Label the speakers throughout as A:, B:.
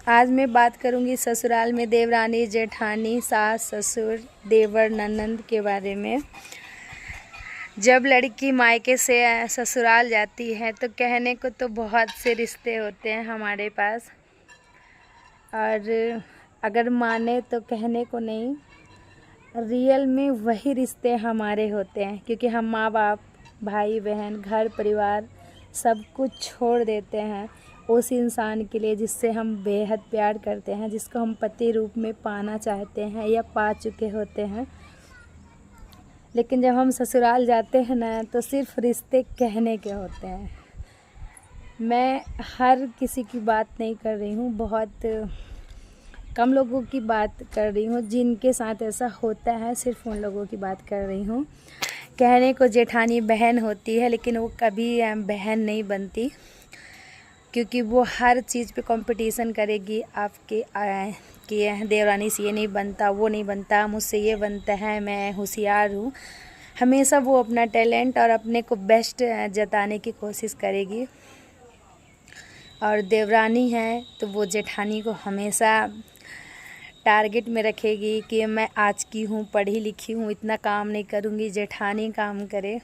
A: आज मैं बात करूंगी ससुराल में देवरानी जेठानी सास ससुर देवर ननंद के बारे में। जब लड़की मायके से ससुराल जाती है तो कहने को तो बहुत से रिश्ते होते हैं हमारे पास, और अगर माने तो कहने को नहीं, रियल में वही रिश्ते हमारे होते हैं, क्योंकि हम माँ बाप भाई बहन घर परिवार सब कुछ छोड़ देते हैं उस इंसान के लिए जिससे हम बेहद प्यार करते हैं, जिसको हम पति रूप में पाना चाहते हैं या पा चुके होते हैं। लेकिन जब हम ससुराल जाते हैं ना, तो सिर्फ रिश्ते कहने के होते हैं। मैं हर किसी की बात नहीं कर रही हूँ, बहुत कम लोगों की बात कर रही हूँ जिनके साथ ऐसा होता है, सिर्फ उन लोगों की बात कर रही हूँ। कहने को जेठानी बहन होती है, लेकिन वो कभी बहन नहीं बनती, क्योंकि वो हर चीज़ पे कंपटीशन करेगी आपके कि देवरानी से ये नहीं बनता, वो नहीं बनता, मुझसे ये बनता है, मैं होशियार हूँ। हमेशा वो अपना टैलेंट और अपने को बेस्ट जताने की कोशिश करेगी। और देवरानी है तो वो जेठानी को हमेशा टारगेट में रखेगी कि मैं आज की हूँ, पढ़ी लिखी हूँ, इतना काम नहीं करूँगी, जेठानी काम करे।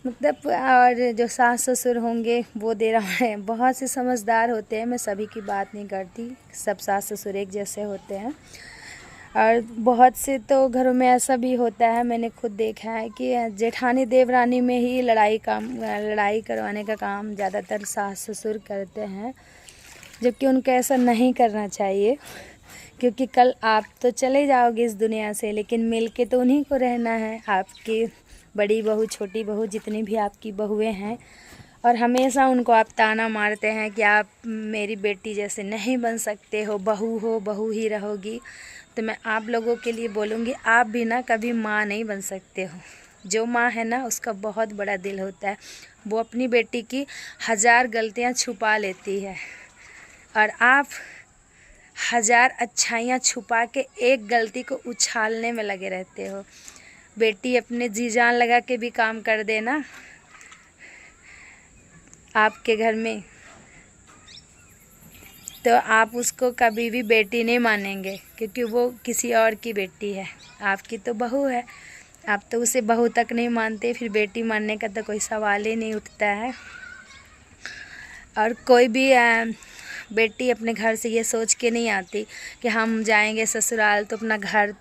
A: मतलब और जो सास ससुर होंगे वो दे रहा है, बहुत से समझदार होते हैं, मैं सभी की बात नहीं करती, सब सास ससुर एक जैसे होते हैं। और बहुत से तो घरों में ऐसा भी होता है, मैंने खुद देखा है कि जेठानी देवरानी में ही लड़ाई करवाने का काम ज़्यादातर सास ससुर करते हैं, जबकि उनको ऐसा नहीं करना चाहिए। क्योंकि कल आप तो चले जाओगे इस दुनिया से, लेकिन मिल के तो उन्हीं को रहना है, आपकी बड़ी बहू छोटी बहू जितनी भी आपकी बहुएं हैं। और हमेशा उनको आप ताना मारते हैं कि आप मेरी बेटी जैसे नहीं बन सकते हो बहू ही रहोगी। तो मैं आप लोगों के लिए बोलूँगी, आप भी ना कभी माँ नहीं बन सकते हो। जो माँ है ना, उसका बहुत बड़ा दिल होता है, वो अपनी बेटी की 1000 गलतियाँ छुपा लेती है, और आप 1000 अच्छाइयाँ छुपा के एक गलती को उछालने में लगे रहते हो। बेटी अपने जी जान लगा के भी काम कर देना आपके घर में, तो आप उसको कभी भी बेटी नहीं मानेंगे, क्योंकि वो किसी और की बेटी है। आपकी तो बहू है, आप तो उसे बहू तक नहीं मानते, फिर बेटी मानने का तो कोई सवाल ही नहीं उठता है। और कोई भी बेटी अपने घर से ये सोच के नहीं आती कि हम जाएंगे ससुराल तो अपना घर